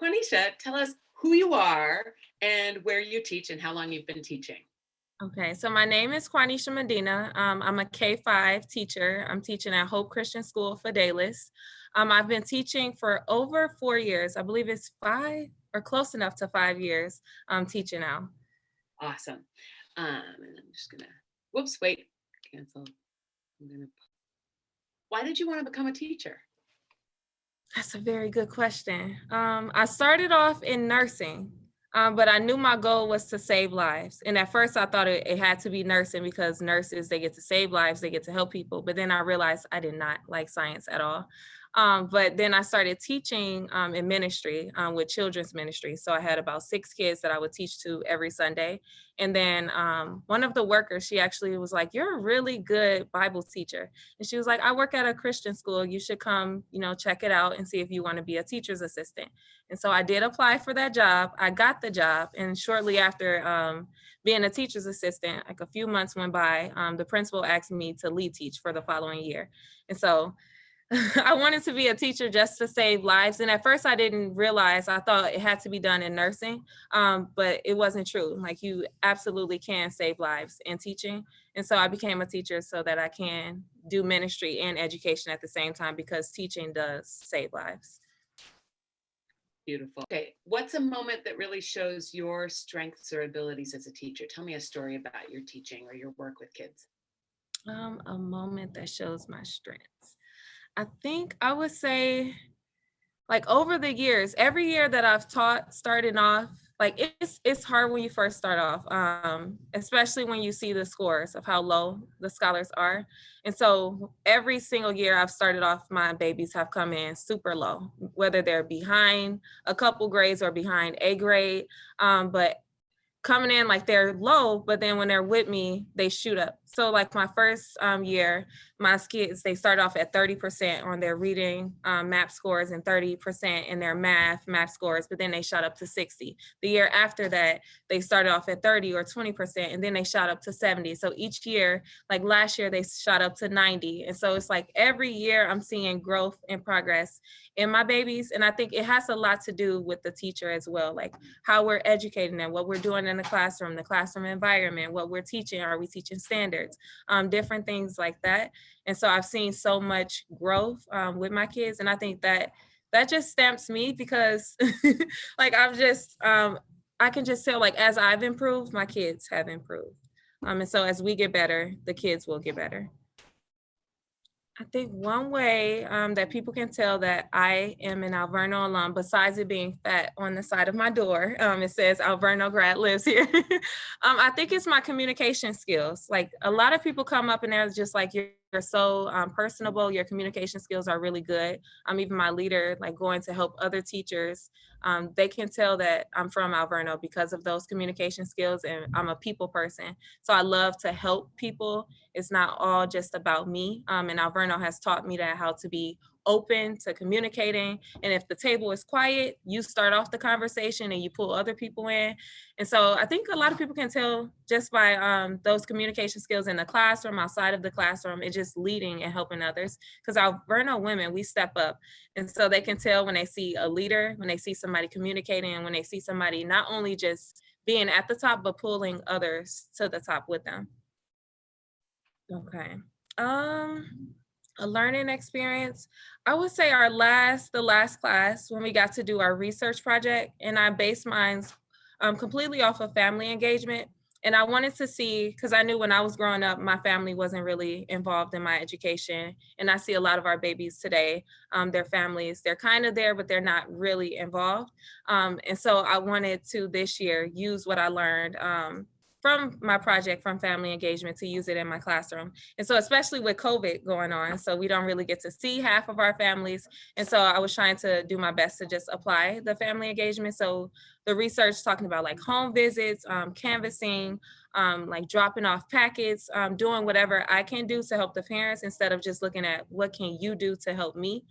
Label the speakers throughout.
Speaker 1: Quanesha, tell us who you are and where you teach and how long you've been teaching.
Speaker 2: Okay, so my name is Quanesha Medina. I'm a K-5 teacher. I'm teaching at Hope Christian School for Dayless. I've been teaching for over 4 years. I believe it's 5 or close enough to 5 years. I'm teaching now.
Speaker 1: Awesome. And I'm just gonna, whoops, wait, cancel. I'm gonna, why did you want to become a teacher?
Speaker 2: That's a very good question. I started off in nursing, but I knew my goal was to save lives. And at first, I thought it had to be nursing because nurses, they get to save lives, they get to help people. But then I realized I did not like science at all. But then I started teaching in ministry with children's ministry. So I had about 6 kids that I would teach to every Sunday. And then one of the workers, she actually was like, "You're a really good Bible teacher." And she was like, "I work at a Christian school. You should come, check it out and see if you want to be a teacher's assistant." And so I did apply for that job. I got the job. And shortly after being a teacher's assistant, like a few months went by, the principal asked me to lead teach for the following year. And so I wanted to be a teacher just to save lives. And at first I didn't realize, I thought it had to be done in nursing, but it wasn't true. Like you absolutely can save lives in teaching. And so I became a teacher so that I can do ministry and education at the same time because teaching does save lives.
Speaker 1: Beautiful. Okay, what's a moment that really shows your strengths or abilities as a teacher? Tell me a story about your teaching or your work with kids.
Speaker 2: A moment that shows my strengths. I think I would say like over the years, every year that I've taught starting off, like it's hard when you first start off, especially when you see the scores of how low the scholars are. And so every single year I've started off, my babies have come in super low, whether they're behind a couple grades or behind a grade. But coming in like they're low, but then when they're with me, they shoot up. So like my first year, my kids, they start off at 30% on their reading MAP scores and 30% in their math scores, but then they shot up to 60. The year after that, they started off at 30 or 20%, and then they shot up to 70. So each year, like last year, they shot up to 90. And so it's like every year I'm seeing growth and progress in my babies. And I think it has a lot to do with the teacher as well, like how we're educating them, what we're doing in the classroom environment, what we're teaching, are we teaching standards, different things like that. And so I've seen so much growth with my kids. And I think that just stamps me because like I can just tell like as I've improved, my kids have improved. And so as we get better, the kids will get better. I think one way that people can tell that I am an Alverno alum, besides it being fat on the side of my door, it says Alverno grad lives here. I think it's my communication skills. Like a lot of people come up and they're just like, you're so personable. Your communication skills are really good. I'm even my leader, like going to help other teachers. They can tell that I'm from Alverno because of those communication skills, and I'm a people person. So I love to help people. It's not all just about me. And Alverno has taught me that how to be open to communicating. And if the table is quiet, you start off the conversation and you pull other people in. And so I think a lot of people can tell just by those communication skills in the classroom, outside of the classroom, it's just leading and helping others. Because Alverno women, we step up. And so they can tell when they see a leader, when they see somebody communicating, and when they see somebody not only just being at the top, but pulling others to the top with them. Okay. A learning experience. I would say the last class when we got to do our research project, and I based mine completely off of family engagement. And I wanted to see, because I knew when I was growing up, my family wasn't really involved in my education. And I see a lot of our babies today, their families, they're kind of there, but they're not really involved. And so I wanted to this year use what I learned from my project from family engagement to use it in my classroom. And so especially with COVID going on, so we don't really get to see half of our families. And so I was trying to do my best to just apply the family engagement. So the research talking about like home visits, canvassing, like dropping off packets, doing whatever I can do to help the parents instead of just looking at what can you do to help me.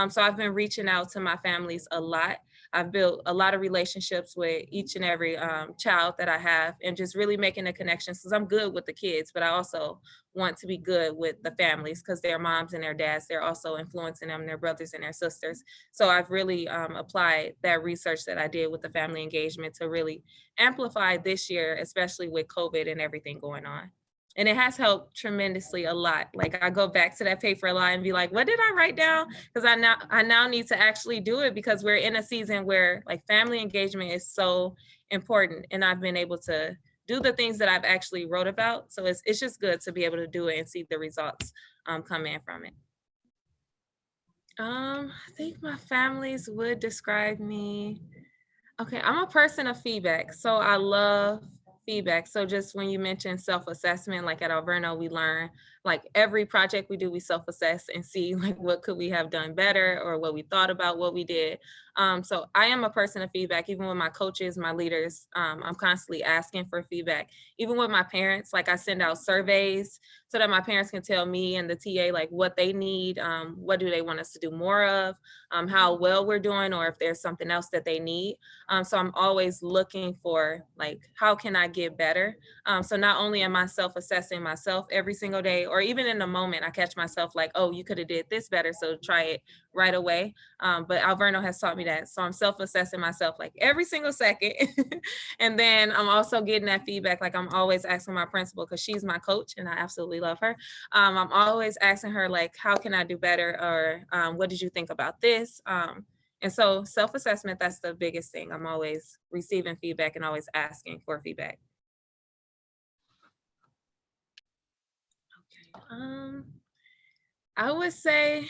Speaker 2: So I've been reaching out to my families a lot. I've built a lot of relationships with each and every child that I have, and just really making the connections because I'm good with the kids, but I also want to be good with the families because their moms and their dads, they're also influencing them, their brothers and their sisters. So I've really applied that research that I did with the family engagement to really amplify this year, especially with COVID and everything going on. And it has helped tremendously a lot. Like I go back to that paper a lot and be like, what did I write down? Because I now need to actually do it because we're in a season where like family engagement is so important. And I've been able to do the things that I've actually wrote about. So it's just good to be able to do it and see the results come in from it. I think my families would describe me. Okay, I'm a person of feedback. So I love feedback. So just when you mentioned self-assessment, like at Alverno, we learn like every project we do, we self-assess and see like what could we have done better or what we thought about what we did. So I am a person of feedback, even with my coaches, my leaders. I'm constantly asking for feedback. Even with my parents, like I send out surveys so that my parents can tell me and the TA like what they need, what do they want us to do more of, how well we're doing, or if there's something else that they need. So I'm always looking for like, how can I get better? So not only am I self-assessing myself every single day, or even in the moment, I catch myself like, oh, you could have did this better, so try it right away. But Alverno has taught me that. So I'm self-assessing myself like every single second. And then I'm also getting that feedback. Like I'm always asking my principal, because she's my coach and I absolutely love her. I'm always asking her like, how can I do better? Or what did you think about this? And so self-assessment, that's the biggest thing. I'm always receiving feedback and always asking for feedback. Okay. I would say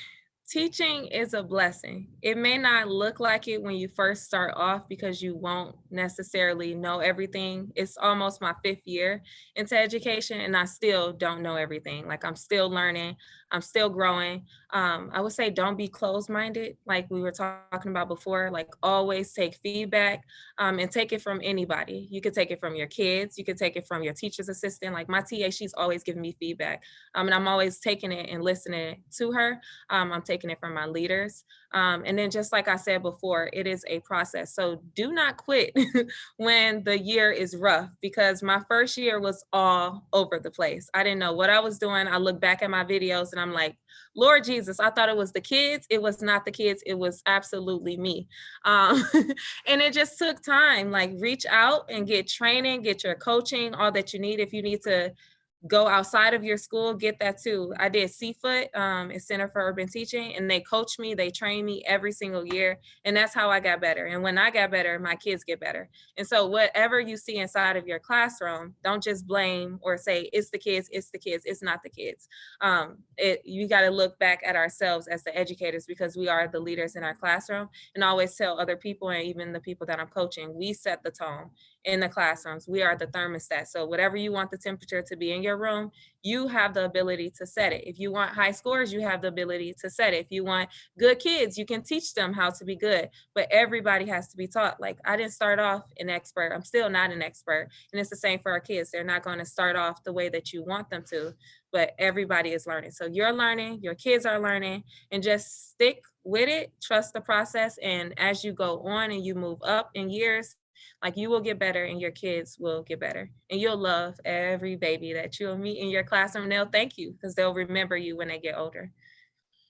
Speaker 2: teaching is a blessing. It may not look like it when you first start off because you won't necessarily know everything. It's almost my fifth year into education and I still don't know everything. Like I'm still learning, I'm still growing. I would say don't be closed minded, like we were talking about before. Like always take feedback and take it from anybody. You could take it from your kids, you could take it from your teacher's assistant. Like my TA, she's always giving me feedback. And I'm always taking it and listening to her. I'm taking it from my leaders. And then just like I said before, it is a process. So do not quit when the year is rough, because my first year was all over the place. I didn't know what I was doing. I look back at my videos and I'm like, Lord Jesus, I thought it was the kids. It was not the kids. It was absolutely me. Um, and it just took time. Like reach out and get training, get your coaching, all that you need. If you need to go outside of your school, get that too. I did CFOOT, it's Center for Urban Teaching, and they coach me, they train me every single year. And that's how I got better. And when I got better, my kids get better. And so whatever you see inside of your classroom, don't just blame or say, it's the kids, it's the kids, it's not the kids. You got to look back at ourselves as the educators, because we are the leaders in our classroom, and always tell other people, and even the people that I'm coaching, we set the tone in the classrooms. We are the thermostat. So whatever you want the temperature to be in your room, you have the ability to set it. If you want high scores, you have the ability to set it. If you want good kids, you can teach them how to be good. But everybody has to be taught. Like I didn't start off an expert. I'm still not an expert. And it's the same for our kids. They're not going to start off the way that you want them to, but everybody is learning. So you're learning, your kids are learning, and just stick with it, trust the process. And as you go on and you move up in years, like you will get better and your kids will get better. And you'll love every baby that you'll meet in your classroom. And they'll thank you because they'll remember you when they get older.